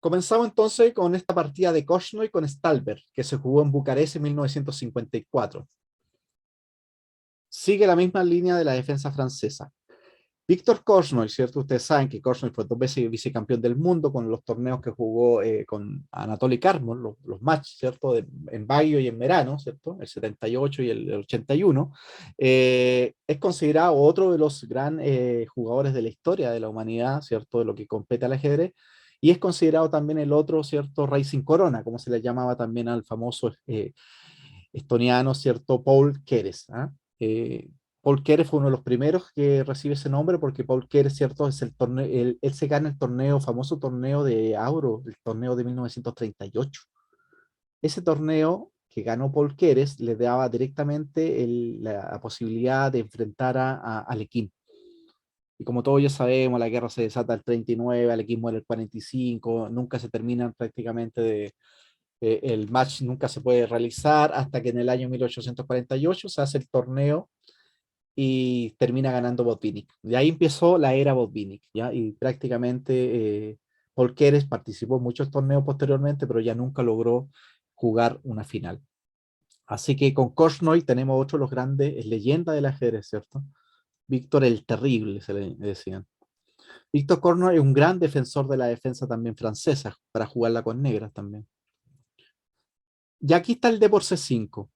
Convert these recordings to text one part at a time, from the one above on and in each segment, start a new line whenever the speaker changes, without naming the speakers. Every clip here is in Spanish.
Comenzamos entonces con esta partida de Korchnoi con Stalberg, que se jugó en Bucarest en 1954. Sigue la misma línea de la defensa francesa. Víctor Korchnoi, ¿cierto? Ustedes saben que Korchnoi fue 2 veces vicecampeón del mundo con los torneos que jugó con Anatoly Karpov, los matches, ¿cierto? En Baguio y en Merano, ¿cierto? El 78 y el 81. Es considerado otro de los grandes jugadores de la historia de la humanidad, ¿cierto? De lo que compete al ajedrez. Y es considerado también el otro, ¿cierto? Racing Corona, como se le llamaba también al famoso estoniano, ¿cierto? Paul Keres. ¿Ah? Paul Keres fue uno de los primeros que recibe ese nombre porque Paul Keres, ¿cierto? Es el torneo, él se gana el torneo, famoso torneo de Auro, el torneo de 1938. Ese torneo que ganó Paul Keres le daba directamente la posibilidad de enfrentar a Alekhine. Y como todos ya sabemos, la guerra se desata el 39, Alekhine muere el 45, nunca se terminan prácticamente el match nunca se puede realizar hasta que en el año 1848 se hace el torneo y termina ganando Botvinnik. De ahí empezó la era Botvinnik, ¿ya? Y prácticamente Paul Keres participó en muchos torneos posteriormente, pero ya nunca logró jugar una final. Así que con Korchnoi tenemos otro de los grandes leyendas del ajedrez, ¿cierto? Víctor el Terrible, se le decían. Víctor Korchnoi es un gran defensor de la defensa también francesa, para jugarla con negras también. Y aquí está el D por C5.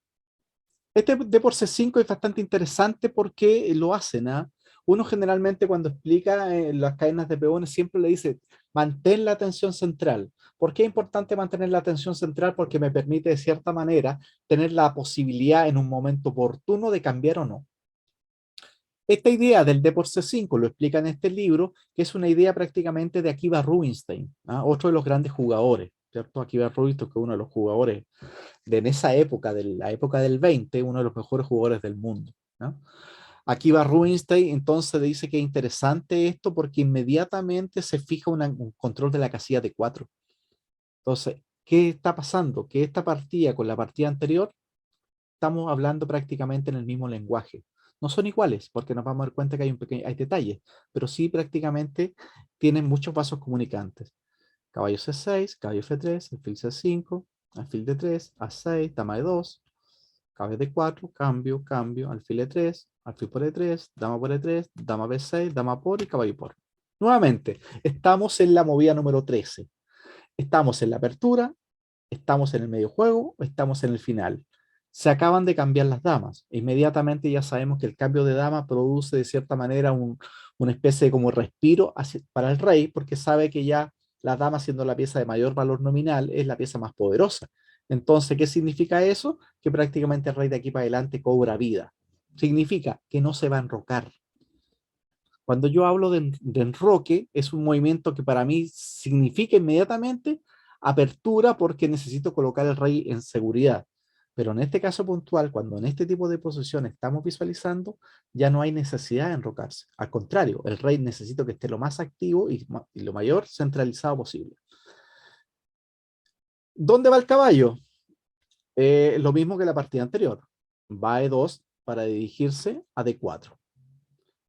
Este D por C5 es bastante interesante porque lo hacen. ¿Ah? Uno generalmente cuando explica las cadenas de peones siempre le dice, mantén la atención central. ¿Por qué es importante mantener la atención central? Porque me permite de cierta manera tener la posibilidad en un momento oportuno de cambiar o no. Esta idea del D por C5 lo explica en este libro, que es una idea prácticamente de Akiva Rubinstein, ¿ah? Otro de los grandes jugadores, ¿cierto? Akiva Rubinstein, que es uno de los jugadores de en esa época, de la época del 20, uno de los mejores jugadores del mundo, ¿no? Aquí va Rubinstein, entonces dice que es interesante esto porque inmediatamente se fija un control de la casilla de 4. Entonces, ¿qué está pasando? Que esta partida con la partida anterior, estamos hablando prácticamente en el mismo lenguaje. No son iguales, porque nos vamos a dar cuenta que hay detalles, pero sí prácticamente tienen muchos vasos comunicantes. Caballo C6, caballo F3, alfil C5, alfil D3, A6, dama E2, caballo D4, cambio, cambio, alfil E3, alfil por E3, dama por E3, dama B6, dama por y caballo por. Nuevamente, estamos en la movida número 13. Estamos en la apertura, estamos en el medio juego, estamos en el final. Se acaban de cambiar las damas. Inmediatamente ya sabemos que el cambio de dama produce de cierta manera una especie de como respiro para el rey, porque sabe que ya la dama, siendo la pieza de mayor valor nominal, es la pieza más poderosa. Entonces, ¿qué significa eso? Que prácticamente el rey de aquí para adelante cobra vida. Significa que no se va a enrocar. Cuando yo hablo de enroque, es un movimiento que para mí significa inmediatamente apertura porque necesito colocar el rey en seguridad. Pero en este caso puntual, cuando en este tipo de posición estamos visualizando, ya no hay necesidad de enrocarse. Al contrario, el rey necesito que esté lo más activo y lo mayor centralizado posible. ¿Dónde va el caballo? Lo mismo que la partida anterior. Va a E2 para dirigirse a D4.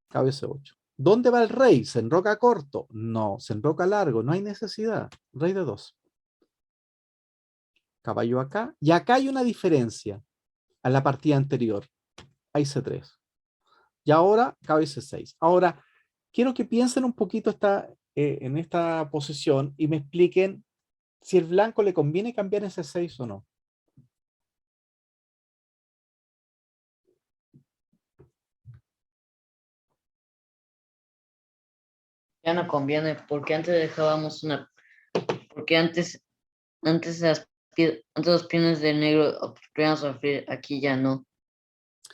Caballo C8. ¿Dónde va el rey? ¿Se enroca corto? No, se enroca largo, no hay necesidad. Rey de 2. Caballo acá. Y acá hay una diferencia a la partida anterior. Hay C3. Y ahora caballo C6. Ahora, quiero que piensen un poquito en esta posición y me expliquen si el blanco le conviene cambiar en C6 o no.
Ya no conviene, porque antes dejábamos porque antes los piones del negro obstruían su alfil, aquí ya no.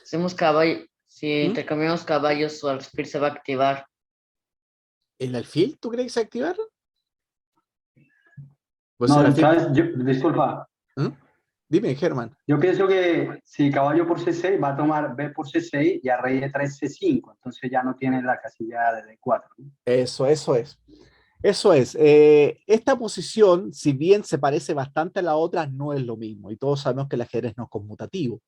Hacemos caballo, si
¿Mm?
intercambiamos caballos, su alfil se va a activar.
¿El alfil tú crees que se activar? Pues el
No,
alfil...
¿sabes? Disculpa,
¿Mm? Dime, Germán.
yo pienso que si caballo por C6 va a tomar B por C6 y a rey de 3 C5, entonces ya no tiene la casilla de D4. ¿No?
Eso es. Eso es. Esta posición, si bien se parece bastante a la otra, no es lo mismo. Y todos sabemos que el ajedrez no es conmutativo.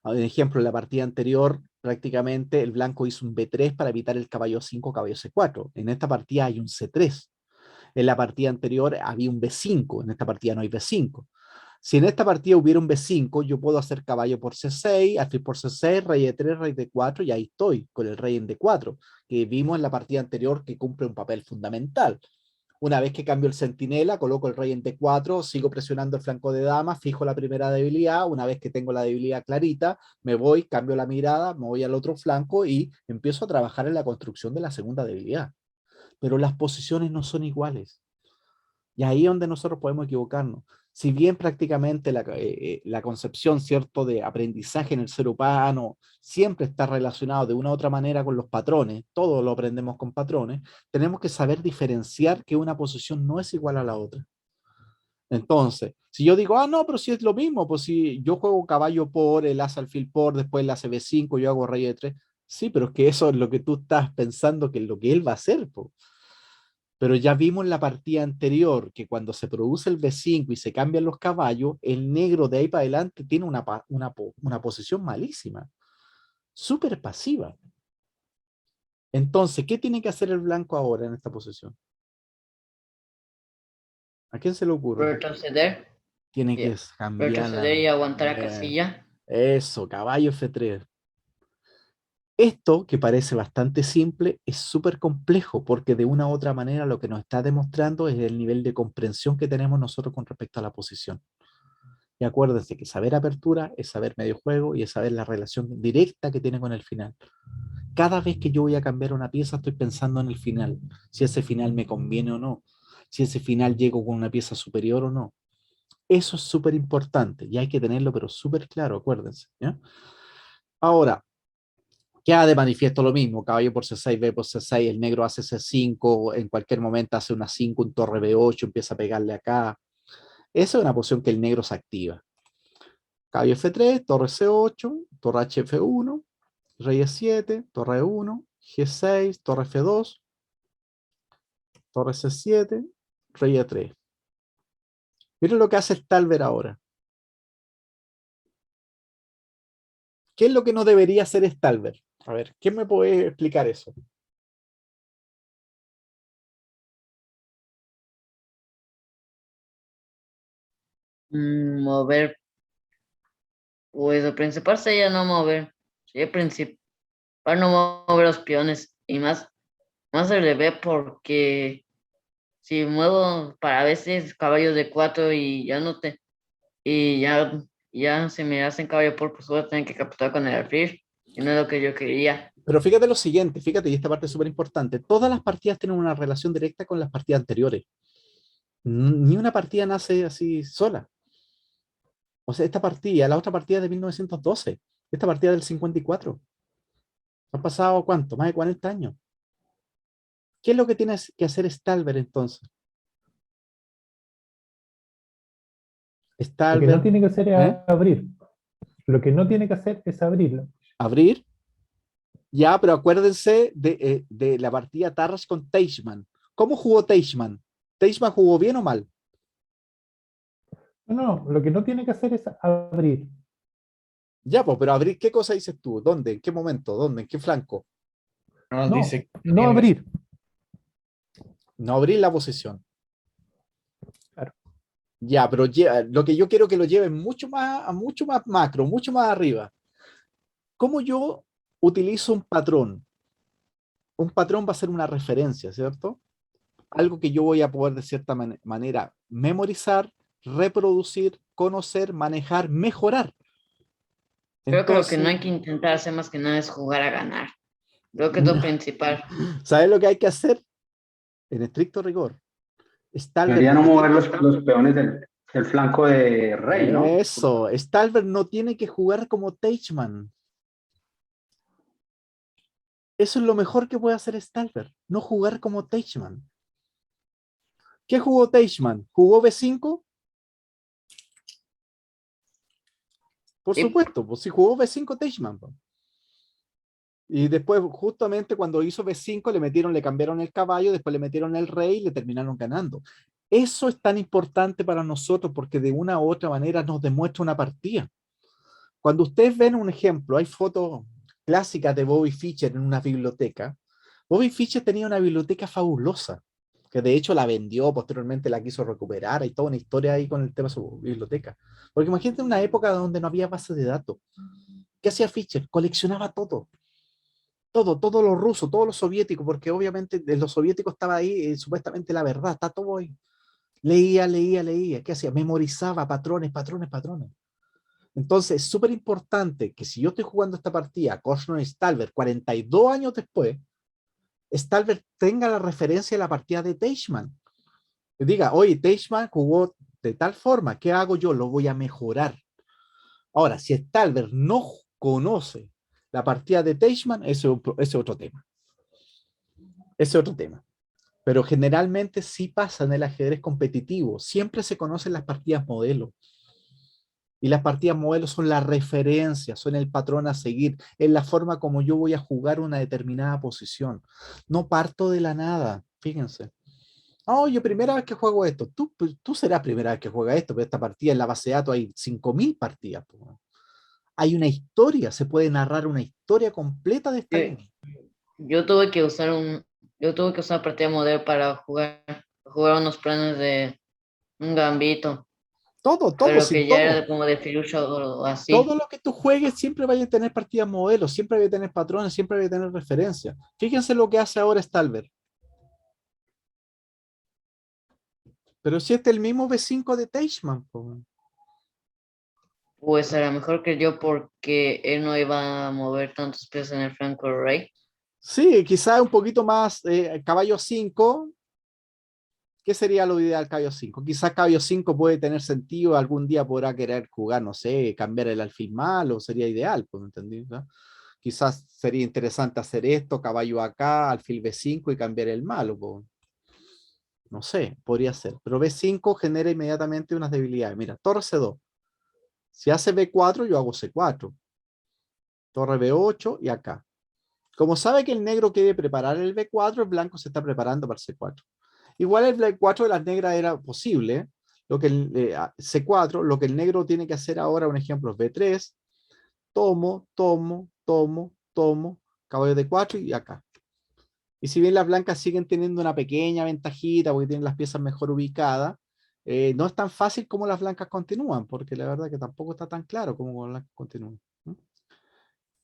Por ejemplo, en la partida anterior, prácticamente el blanco hizo un B3 para evitar el caballo 5, caballo C4. En esta partida hay un C3. En la partida anterior había un B5, en esta partida no hay B5. Si en esta partida hubiera un B5, yo puedo hacer caballo por C6, alfil por C6, rey E3, rey D4, y ahí estoy, con el rey en D4, que vimos en la partida anterior que cumple un papel fundamental. Una vez que cambio el centinela, coloco el rey en D4, sigo presionando el flanco de dama, fijo la primera debilidad. Una vez que tengo la debilidad clarita, me voy, cambio la mirada, me voy al otro flanco y empiezo a trabajar en la construcción de la segunda debilidad. Pero las posiciones no son iguales. Y ahí es donde nosotros podemos equivocarnos. Si bien prácticamente la concepción, ¿cierto?, de aprendizaje en el ser humano siempre está relacionado de una u otra manera con los patrones, todo lo aprendemos con patrones, tenemos que saber diferenciar que una posición no es igual a la otra. Entonces, si yo digo, no, pero si es lo mismo, pues si yo juego caballo por, el as alfil por, después el as B5, yo hago rey E3, sí, pero es que eso es lo que tú estás pensando que es lo que él va a hacer, pues. Pero ya vimos en la partida anterior que cuando se produce el B5 y se cambian los caballos, el negro de ahí para adelante tiene una posición malísima, súper pasiva. Entonces, ¿qué tiene que hacer el blanco ahora en esta posición? ¿A quién se le ocurre?
Retroceder.
Tiene que
Bien.
cambiar
Retroceder y aguantar a
eh,
casilla.
eso, caballo F3. Esto, que parece bastante simple, es súper complejo porque de una u otra manera lo que nos está demostrando es el nivel de comprensión que tenemos nosotros con respecto a la posición. Y acuérdense que saber apertura es saber medio juego y es saber la relación directa que tiene con el final. Cada vez que yo voy a cambiar una pieza estoy pensando en el final, si ese final me conviene o no, si ese final llego con una pieza superior o no. Eso es súper importante y hay que tenerlo pero súper claro, acuérdense, ¿ya? Ahora, queda de manifiesto lo mismo, caballo por C6, B por C6, el negro hace C5, en cualquier momento hace una 5, un torre B8, empieza a pegarle acá. Esa es una posición que el negro se activa. Caballo F3, torre C8, torre HF1, rey E7, torre E1, G6, torre F2, torre C7, rey E3. Miren lo que hace Stalber ahora. ¿Qué es lo que no debería hacer Stalber? A ver, ¿quién me puede explicar eso?
Mover. Pues lo principal sería no mover. Sería principal no mover los peones. Y más el de B porque si muevo para veces caballos de 4 y ya no te. Y ya se me hacen caballo por, pues voy a tener que capturar con el alfil. Y no es lo que yo quería.
Pero fíjate lo siguiente, fíjate, y esta parte es súper importante. Todas las partidas tienen una relación directa con las partidas anteriores. Ni una partida nace así sola. O sea, esta partida, la otra partida es de 1912, esta partida del 54. Han pasado, ¿cuánto? Más de 40 años. ¿Qué es lo que tiene que hacer Stalber entonces?
Lo que no
Stalber,
tiene que hacer es
¿eh?
abrir. Lo que no tiene que hacer es abrirlo.
Abrir. Ya, pero acuérdense de la partida Tarras con Teichmann. ¿Cómo jugó Teichmann? ¿Teichmann jugó bien o mal?
No, lo que no tiene que hacer es abrir.
Ya, pues, pero abrir, ¿qué cosa dices tú? ¿Dónde? ¿En qué momento? ¿Dónde? ¿En qué flanco?
No,
No,
dice
no abrir.
No abrir la posición.
Claro.
Ya, pero lo que yo quiero que lo lleven mucho más macro, mucho más arriba. ¿Cómo yo utilizo un patrón? Un patrón va a ser una referencia, ¿cierto? Algo que yo voy a poder de cierta manera memorizar, reproducir, conocer, manejar, mejorar.
Creo que lo que no
Entonces,
hay que intentar hacer más que nada es jugar a ganar. Creo que es lo principal.
¿sabes lo que hay que hacer? En estricto rigor. Stalber
Debería no
no
mover
tiene...
los peones del flanco de rey, ¿no?
Eso, Stalber no tiene que jugar como Teichmann. Eso es lo mejor que puede hacer Stalber, no jugar como Teichmann. ¿Qué jugó Teichmann? ¿Jugó B5? Por
Sí,
supuesto, pues si jugó B5 Teichmann. Pues. Y después, justamente cuando hizo B5, le cambiaron el caballo, después le metieron el rey y le terminaron ganando. Eso es tan importante para nosotros porque de una u otra manera nos demuestra una partida. Cuando ustedes ven un ejemplo, hay fotos clásicas de Bobby Fischer en una biblioteca. Bobby Fischer tenía una biblioteca fabulosa. que de hecho la vendió, posteriormente la quiso recuperar, hay toda una historia ahí con el tema de su biblioteca. Porque imagínate una época donde no había base de datos. ¿Qué hacía Fischer? Coleccionaba todo. Todo lo ruso, todo lo soviético, porque obviamente de lo soviético estaba ahí supuestamente la verdad, está todo ahí. Leía. ¿Qué hacía? Memorizaba patrones. Entonces, es súper importante que si yo estoy jugando esta partida, Korchnoi Stalber, 42 años después, Stalber tenga la referencia de la partida de Teichmann. Y diga, oye, Teichmann jugó de tal forma, ¿qué hago yo? Lo voy a mejorar. Ahora, si Stalber no conoce la partida de Teichmann, ese es otro tema. Ese es otro tema. Pero generalmente sí pasa en el ajedrez competitivo. Siempre se conocen las partidas modelo. Y las partidas modelo son la referencia, son el patrón a seguir, es la forma como yo voy a jugar una determinada posición. No parto de la nada, fíjense. Oh, yo primera vez que juego esto. Tú serás primera vez que juegas esto, pero esta partida en la base de datos hay 5.000 partidas. Po. Hay una historia, se puede narrar una historia completa de esta
Yo,
línea.
yo tuve que usar partida modelo para jugar unos planes de un gambito,
Todo,
pero
sin
que ya
todo.
era como de Firucho o así.
Todo lo que tú juegues siempre vaya a tener partidas modelos, siempre vaya a tener patrones, siempre vaya a tener referencias. Fíjense lo que hace ahora Stalber. Pero si este es el mismo V5 de Teichmann. Po.
Pues a lo mejor que yo porque él no iba a mover tantos pesos en el Franco Rey.
Sí, quizás un poquito más caballo 5. ¿Qué sería lo ideal caballo 5? Quizás caballo 5 puede tener sentido, algún día podrá querer jugar, no sé, cambiar el alfil malo, sería ideal, pues, ¿me entendí? ¿No? Quizás sería interesante hacer esto, caballo acá, alfil B5 y cambiar el malo, pues. No sé, podría ser. Pero B5 genera inmediatamente unas debilidades. Mira, torre C2. Si hace B4, yo hago C4. Torre B8 y acá. Como sabe que el negro quiere preparar el B4, el blanco se está preparando para el C4. Igual el B4 de las negras era posible. Lo que el C4, lo que el negro tiene que hacer ahora, un ejemplo, es B3, tomo, caballo D4 y acá. Y si bien las blancas siguen teniendo una pequeña ventajita porque tienen las piezas mejor ubicadas, no es tan fácil como las blancas continúan, porque la verdad que tampoco está tan claro cómo las blancas continúan.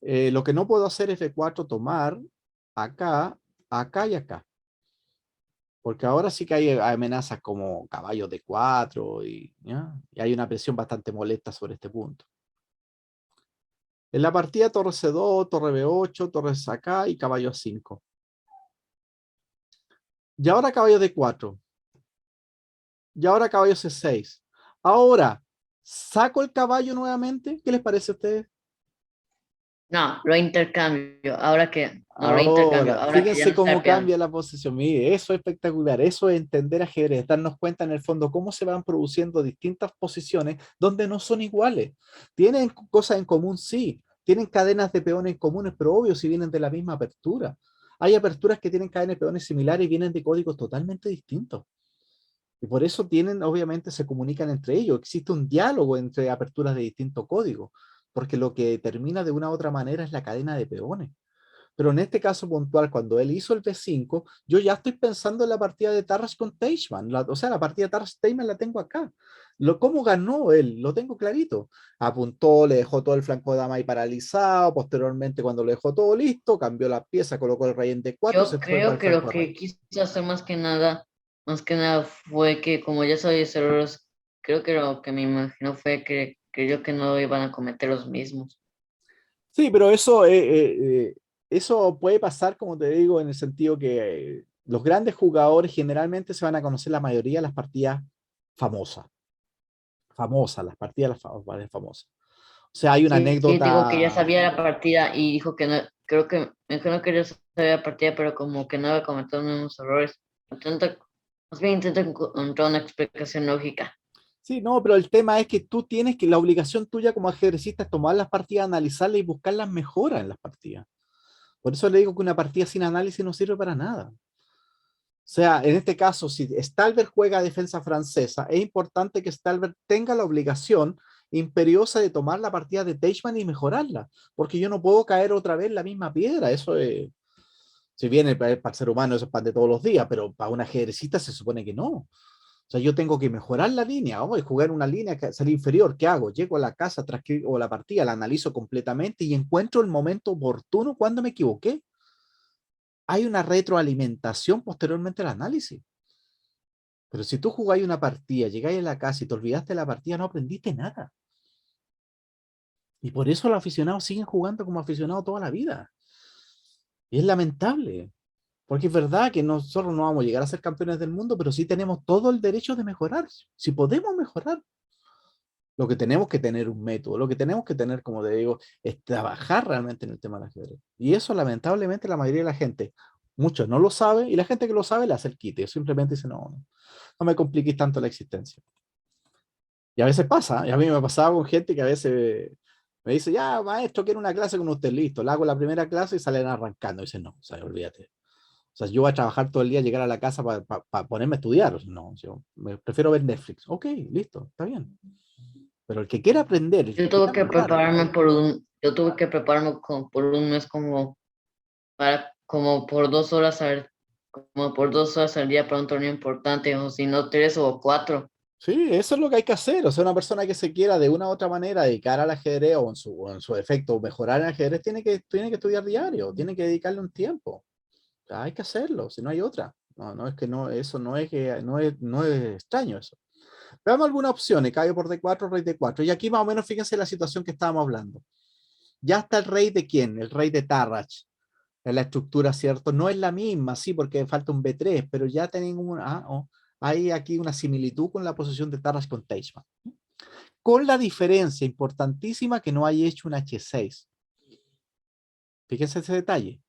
Lo que no puedo hacer es B4 tomar acá, acá y acá. Porque ahora sí que hay amenazas como caballo D4 y hay una presión bastante molesta sobre este punto. En la partida torre C2, torre B8, torre acá y caballo 5. Y ahora caballo D4. Y ahora caballo C6. Ahora, ¿saco el caballo nuevamente? ¿Qué les parece a ustedes?
No, lo intercambio. Ahora que no lo intercambio,
Ahora,
ahora que ya
fíjense
no está
cómo
el peón.
cambia la posición. Mire, eso es espectacular. Eso es entender ajedrez, darnos cuenta en el fondo cómo se van produciendo distintas posiciones donde no son iguales. ¿Tienen cosas en común? Sí. ¿Tienen cadenas de peones comunes? Pero obvio, si vienen de la misma apertura. Hay aperturas que tienen cadenas de peones similares y vienen de códigos totalmente distintos. Y por eso tienen, obviamente, se comunican entre ellos. Existe un diálogo entre aperturas de distintos códigos, porque lo que determina de una u otra manera es la cadena de peones. Pero en este caso puntual, cuando él hizo el B5, yo ya estoy pensando en la partida de Tarras con Teichmann. O sea, la partida de Tarras-Teichmann la tengo acá. ¿Cómo ganó él? Lo tengo clarito. Apuntó, le dejó todo el flanco de dama ahí paralizado. Posteriormente, cuando lo dejó todo listo, cambió la pieza, colocó el rey en D4 y
Yo
se fue para
creo
el
que lo
flanco de rey.
que quiso hacer más que nada fue que como ya sabía hacer errores, creo que lo que me imaginó fue que creyó que no iban a cometer los mismos.
Sí, pero eso puede pasar, como te digo, en el sentido que los grandes jugadores generalmente se van a conocer la mayoría de las partidas famosas. Famosas, las partidas las famosas. O sea, hay una
Sí, sí, digo que ya
anécdota.
sabía la partida y dijo que no, creo que me dijo que ya sabía la partida, pero como que no iba a cometer los mismos errores. Intenta, más bien intenta encontrar una explicación lógica.
Sí, no, pero el tema es que tú tienes que, la obligación tuya como ajedrecista es tomar las partidas, analizarlas y buscar las mejoras en las partidas. Por eso le digo que una partida sin análisis no sirve para nada. O sea, en este caso, si Stalber juega defensa francesa, es importante que Stalber tenga la obligación imperiosa de tomar la partida de Teichmann y mejorarla, porque yo no puedo caer otra vez en la misma piedra. Eso es, Si bien para el ser humano eso es pan de todos los días, pero para una ajedrecista se supone que no. O sea, yo tengo que mejorar la línea, vamos a jugar una línea que sale inferior. ¿Qué hago? Llego a la casa, transcribo la partida, la analizo completamente y encuentro el momento oportuno cuando me equivoqué. Hay una retroalimentación posteriormente al análisis. Pero si tú jugáis una partida, llegáis a la casa y te olvidaste de la partida, no aprendiste nada. Y por eso los aficionados siguen jugando como aficionados toda la vida. Y es lamentable. Porque es verdad que nosotros no vamos a llegar a ser campeones del mundo, pero sí tenemos todo el derecho de mejorar. Si podemos mejorar. Lo que tenemos que tener un método, lo que tenemos que tener, como te digo, es trabajar realmente en el tema del ajedrez. Y eso lamentablemente la mayoría de la gente, muchos no lo sabe, y la gente que lo sabe le hace el quite. Simplemente dice, no me compliques tanto la existencia. Y a veces pasa, y a mí me ha pasado con gente que a veces me dice, ya maestro, quiero una clase con usted, listo. Le hago la primera clase y salen arrancando. Y dicen, no, o sea, olvídate. O sea, yo voy a trabajar todo el día, llegar a la casa para ponerme a estudiar. O sea, no, yo prefiero ver Netflix. Ok, listo, está bien. Pero el que quiera aprender, el
Yo
que
tuve
quiera
que
mejorar,
prepararme yo tuve que prepararme por un mes como por 2 horas como por 2 horas al día para un torneo importante, o si no 3 o 4.
sí, eso es lo que hay que hacer. O sea, una persona que se quiera de una u otra manera dedicar al ajedrez o en su defecto mejorar en ajedrez, tiene que estudiar diario, tiene que dedicarle un tiempo. O sea, hay que hacerlo, si no hay otra. No es que no, eso no es extraño eso. Veamos algunas opciones, caballo por D4, rey D4. Y aquí más o menos fíjense la situación que estábamos hablando. Ya está el rey de quién, el rey de Tarrach. En la estructura, ¿cierto? No es la misma, sí, porque falta un B3, pero ya tenemos hay aquí una similitud con la posición de Tarrach con Teichmann. Con la diferencia importantísima que no hay hecho un H6. Fíjense ese detalle.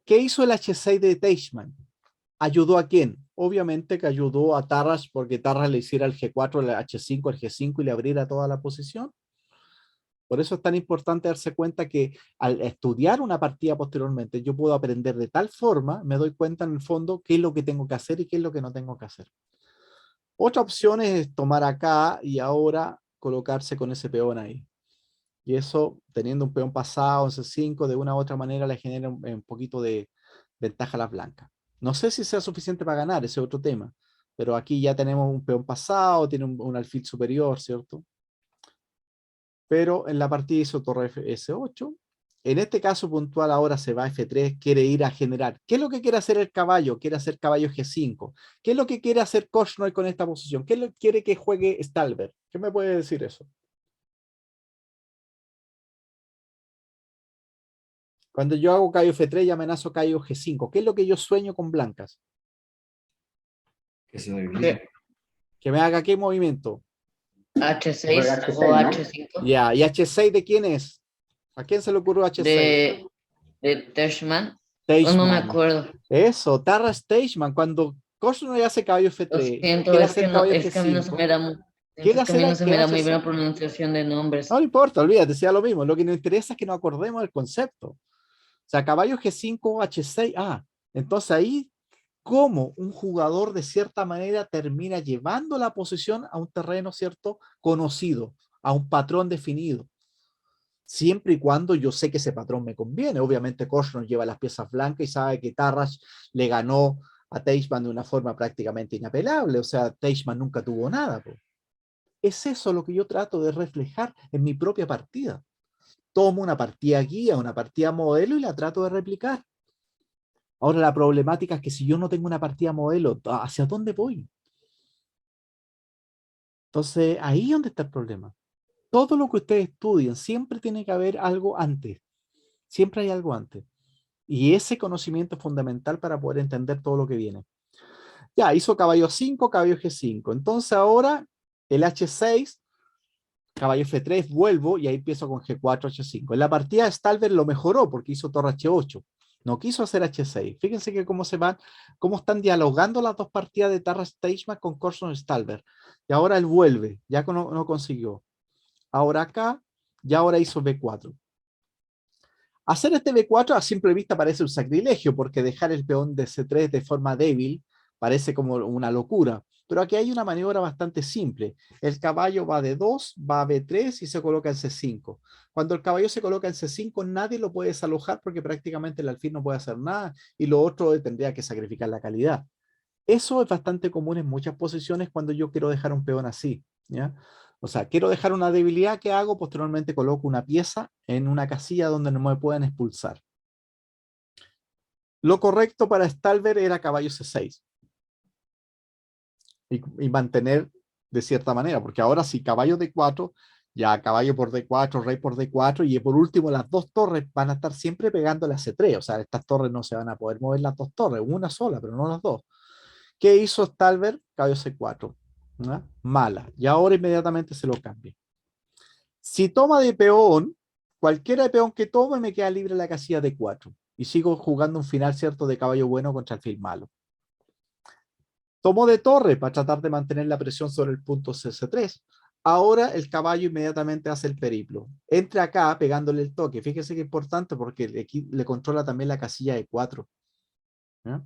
¿Qué hizo el H6 de Teichmann? ¿Ayudó a quién? Obviamente que ayudó a Tarrach porque Tarrach le hiciera el G4, el H5, el G5 y le abriera toda la posición. Por eso es tan importante darse cuenta que al estudiar una partida posteriormente, yo puedo aprender de tal forma, me doy cuenta en el fondo qué es lo que tengo que hacer y qué es lo que no tengo que hacer. Otra opción es tomar acá y ahora colocarse con ese peón ahí. Y eso, teniendo un peón pasado en C5, de una u otra manera le genera un poquito de ventaja a las blancas. No sé si sea suficiente para ganar, ese es otro tema. Pero aquí ya tenemos un peón pasado, tiene un alfil superior, ¿cierto? Pero en la partida hizo torre S8. En este caso puntual ahora se va a F3, quiere ir a generar. ¿Qué es lo que quiere hacer el caballo? Quiere hacer caballo G5. ¿Qué es lo que quiere hacer Korchnoi con esta posición? ¿Qué es lo que quiere que juegue Stalber? ¿Qué me puede decir eso? Cuando yo hago caballo F3 y amenazo caballo G5, ¿qué es lo que yo sueño con blancas?
Que se movilice.
Que me haga qué movimiento.
H6
H6,
o
¿no?
H5
Ya, ¿y H6 de quién es? ¿A quién se le ocurrió H6?
de Teichmann. No me
Teichmann.
acuerdo.
Eso, Tarrach Teichmann. Cuando Korchnoi hace caballo
Lo
F3,
siento,
quiere hacer caballo
es que a mí no se me
G5.
da muy,
Quiere
es que a mí
hacer,
no se me
quiere
da muy bien
H6.
la pronunciación de nombres.
No importa, olvídate, sea lo mismo. Lo que nos interesa es que nos acordemos del concepto. O sea, caballo G5, H6. Entonces ahí, cómo un jugador de cierta manera termina llevando la posición a un terreno, ¿cierto? Conocido, a un patrón definido. Siempre y cuando yo sé que ese patrón me conviene. Obviamente Korchnoi lleva las piezas blancas y sabe que Tarrach le ganó a Teichmann de una forma prácticamente inapelable. O sea, Teichmann nunca tuvo nada. Po. Es eso lo que yo trato de reflejar en mi propia partida. Tomo una partida guía, una partida modelo y la trato de replicar. Ahora la problemática es que si yo no tengo una partida modelo, ¿hacia dónde voy? Entonces, ahí es donde está el problema. Todo lo que ustedes estudien, siempre tiene que haber algo antes. Siempre hay algo antes. Y ese conocimiento es fundamental para poder entender todo lo que viene. Ya, hizo caballo 5, caballo G5. Entonces ahora el H6, caballo F3, vuelvo y ahí empiezo con G4, H5. En la partida Stalber lo mejoró porque hizo torre H8. No quiso hacer H6. Fíjense que cómo están dialogando las dos partidas de Tarrach Teichmann con Korchnoi Stalber. Y ahora él vuelve, ya no consiguió. Ahora acá, ya ahora hizo B4. Hacer este B4 a simple vista parece un sacrilegio, porque dejar el peón de C3 de forma débil parece como una locura. Pero aquí hay una maniobra bastante simple. El caballo va de 2, va a B3 y se coloca en C5. Cuando el caballo se coloca en C5, nadie lo puede desalojar porque prácticamente el alfil no puede hacer nada y lo otro tendría que sacrificar la calidad. Eso es bastante común en muchas posiciones cuando yo quiero dejar un peón así, ¿ya? O sea, quiero dejar una debilidad, ¿qué hago? Posteriormente coloco una pieza en una casilla donde no me puedan expulsar. Lo correcto para Stalber era caballo C6 y mantener de cierta manera, porque ahora si caballo D4, ya caballo por D4, rey por D4, y por último las dos torres van a estar siempre pegándole a C3, o sea, estas torres no se van a poder mover las dos torres, una sola, pero no las dos. ¿Qué hizo Stalber? Caballo C4, ¿no? Mala, y ahora inmediatamente se lo cambia. Si toma de peón, cualquiera de peón que tome me queda libre la casilla D4, y sigo jugando un final cierto de caballo bueno contra alfil malo. Tomó de torre para tratar de mantener la presión sobre el punto CC3. Ahora el caballo inmediatamente hace el periplo. Entra acá pegándole el toque. Fíjese que es importante porque le controla también la casilla de 4. ¿Ya?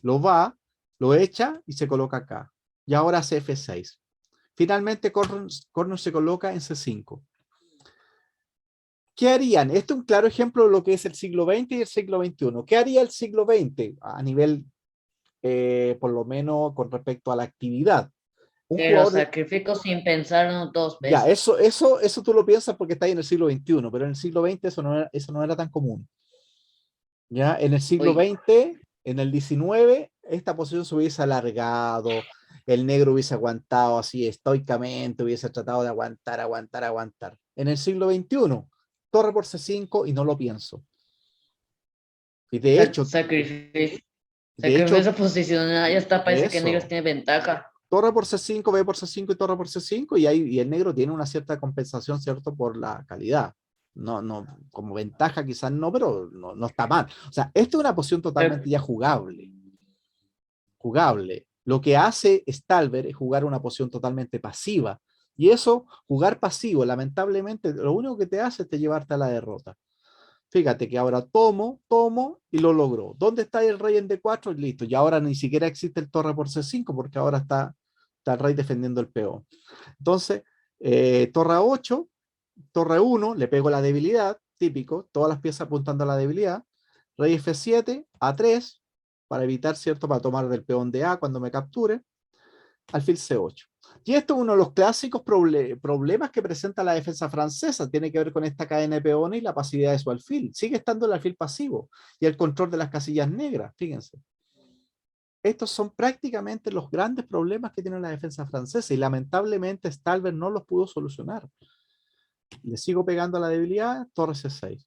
Lo va, lo echa y se coloca acá. Y ahora hace F6. Finalmente Corno se coloca en C5. ¿Qué harían? Este es un claro ejemplo de lo que es el siglo XX y el siglo XXI. ¿Qué haría el siglo XX a nivel, por lo menos con respecto a la actividad? Un
Que lo
jugador
sacrifico sin pensarlo dos
ya,
veces.
eso tú lo piensas porque está ahí en el siglo XXI, pero en el siglo XX eso no era tan común. Ya, en el siglo
Uy,
XX, en el XIX, esta posición se hubiese alargado, el negro hubiese aguantado así estoicamente, hubiese tratado de aguantar, aguantar, aguantar. En el siglo XXI, torre por C5 y no lo pienso. Y de
sacrificio
hecho,
esa posición. Ya está, parece que Negros
eso.
tiene ventaja.
Torre por C5, B por C5 y torre por C5, y el negro tiene una cierta compensación, ¿cierto? Por la calidad. No, no, como ventaja quizás no, pero no está mal. O sea, esto es una posición
Pero,
totalmente ya jugable. Jugable. Lo que hace Stalber es jugar una posición totalmente pasiva. Y eso, jugar pasivo, lamentablemente, lo único que te hace es te llevarte a la derrota. Fíjate que ahora tomo y lo logró. ¿Dónde está el rey en D4? Listo. Y ahora ni siquiera existe el torre por C5 porque ahora está el rey defendiendo el peón. Entonces, torre A8, torre 1, le pego la debilidad, típico, todas las piezas apuntando a la debilidad. Rey F7, A3, para evitar, ¿cierto? Para tomar del peón de A cuando me capture. Alfil C8. Y esto es uno de los clásicos problemas que presenta la defensa francesa. Tiene que ver con esta cadena de peones y la pasividad de su alfil. Sigue estando el alfil pasivo y el control de las casillas negras, fíjense. Estos son prácticamente los grandes problemas que tiene la defensa francesa y lamentablemente Stalber no los pudo solucionar. Le sigo pegando a la debilidad, torre C6.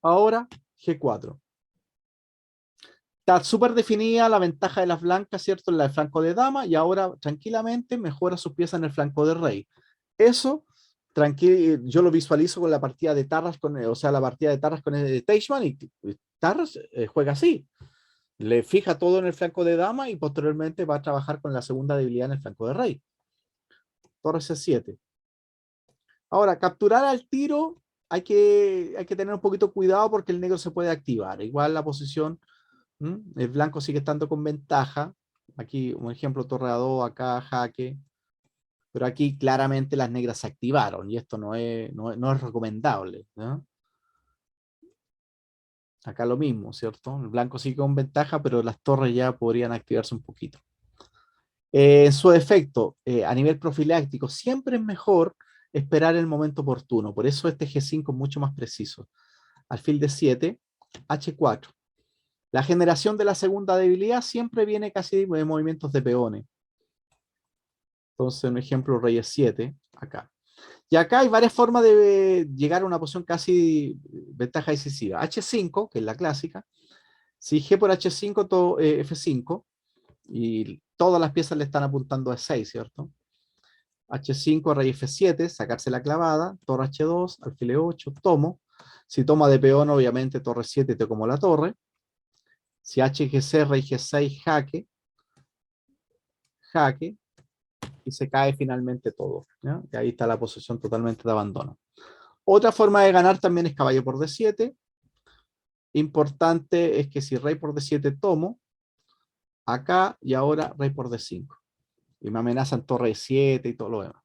Ahora G4. Está súper definida la ventaja de las blancas, ¿cierto? En la de flanco de dama y ahora tranquilamente mejora sus piezas en el flanco de rey. Eso, yo lo visualizo con la partida de Tarras, o sea, la partida de Tarras con el Teichmann y Tarras juega así. Le fija todo en el flanco de dama y posteriormente va a trabajar con la segunda debilidad en el flanco de rey. Torre C7. Ahora, capturar al tiro hay que tener un poquito cuidado porque el negro se puede activar. Igual la posición, el blanco sigue estando con ventaja. Aquí un ejemplo, torre A2, acá jaque. Pero aquí claramente las negras se activaron y esto no es recomendable, ¿no? Acá lo mismo, ¿cierto? El blanco sigue con ventaja, pero las torres ya podrían activarse un poquito. En su efecto, a nivel profiláctico, siempre es mejor esperar el momento oportuno. Por eso este G5 es mucho más preciso. Alfil de 7, H4. La generación de la segunda debilidad siempre viene casi de movimientos de peones. Entonces, un ejemplo, rey E7, acá. Y acá hay varias formas de llegar a una posición casi ventaja decisiva. H5, que es la clásica. Si G por H5, F5, y todas las piezas le están apuntando a 6, ¿cierto? H5, rey F7, sacarse la clavada, torre H2, alfil E8, tomo. Si toma de peón, obviamente torre 7 te como la torre. Si HGC, rey G6, jaque, jaque, y se cae finalmente todo, ¿ya? Y ahí está la posición totalmente de abandono. Otra forma de ganar también es caballo por D7. Importante es que si rey por D7 tomo, acá y ahora rey por D5. Y me amenazan torre E7 y todo lo demás.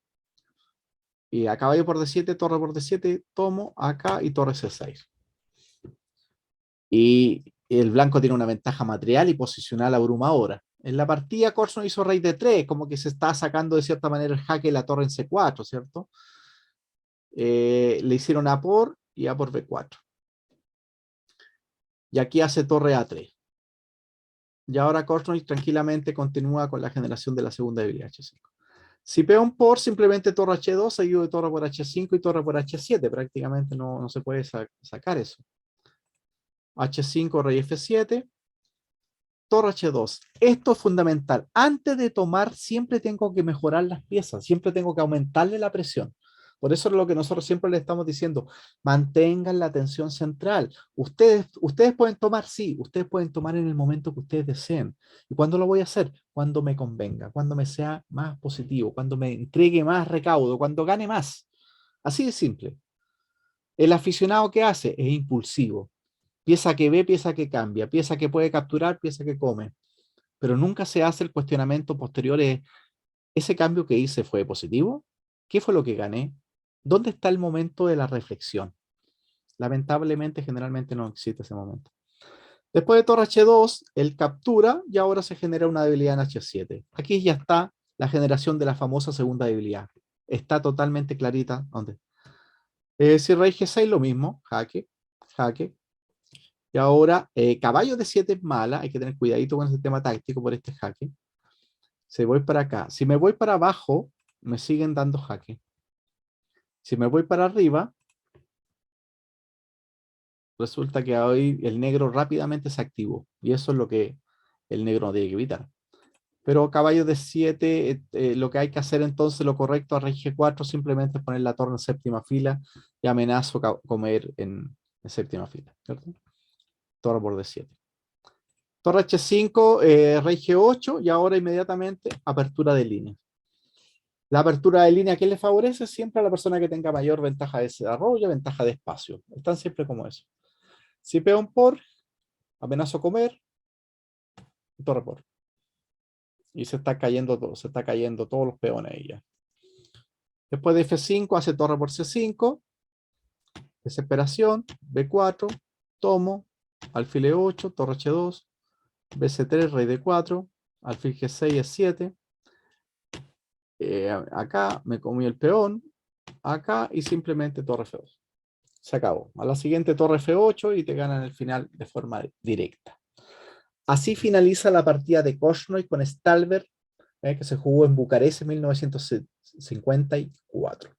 Y a caballo por D7, torre por D7, tomo acá y torre C6. Y el blanco tiene una ventaja material y posicional abrumadora. En la partida Korchnoi hizo rey D3, como que se está sacando de cierta manera el jaque de la torre en C4, ¿cierto? Le hicieron A por y A por B4. Y aquí hace torre A3. Y ahora Korchnoi tranquilamente continúa con la generación de la segunda debilidad H5. Si peón por, simplemente torre H2, seguido de torre por H5 y torre por H7. Prácticamente no se puede sacar eso. H5, rey F7. Torre H2. Esto es fundamental. Antes de tomar, siempre tengo que mejorar las piezas. Siempre tengo que aumentarle la presión. Por eso es lo que nosotros siempre le estamos diciendo. Mantengan la atención central. Ustedes pueden tomar, sí. Ustedes pueden tomar en el momento que ustedes deseen. ¿Y cuándo lo voy a hacer? Cuando me convenga. Cuando me sea más positivo. Cuando me entregue más recaudo. Cuando gane más. Así de simple. El aficionado que hace es impulsivo. Pieza que ve, pieza que cambia. Pieza que puede capturar, pieza que come. Pero nunca se hace el cuestionamiento posterior. ¿Ese cambio que hice fue positivo? ¿Qué fue lo que gané? ¿Dónde está el momento de la reflexión? Lamentablemente, generalmente no existe ese momento. Después de torre H2, él captura y ahora se genera una debilidad en H7. Aquí ya está la generación de la famosa segunda debilidad. Está totalmente clarita. ¿Dónde? Si rey G6, lo mismo. Jaque, jaque. Y ahora, caballo de 7 es mala. Hay que tener cuidadito con el tema táctico por este jaque. Si voy para acá. Si me voy para abajo, me siguen dando jaque. Si me voy para arriba, resulta que hoy el negro rápidamente se activó. Y eso es lo que el negro no tiene que evitar. Pero caballo de 7, lo que hay que hacer entonces, lo correcto a rey G4, simplemente es poner la torre en séptima fila y amenazo comer en séptima fila, ¿cierto? Torre por D7. Torre H5, rey G8 y ahora inmediatamente apertura de línea. La apertura de línea, ¿qué le favorece? Siempre a la persona que tenga mayor ventaja de desarrollo, ventaja de espacio. Están siempre como eso. Si peón por, amenazo comer, torre por. Y se está cayendo todos los peones ahí ya. Después de F5 hace torre por C5. Desesperación, B4, tomo, alfil E8, torre H2, BC3, rey D4, alfil G6, E7. Acá me comí el peón, acá y simplemente torre F2. Se acabó. A la siguiente torre F8 y te ganan el final de forma directa. Así finaliza la partida de Korchnoi con Stalberg, que se jugó en Bucarest en 1954.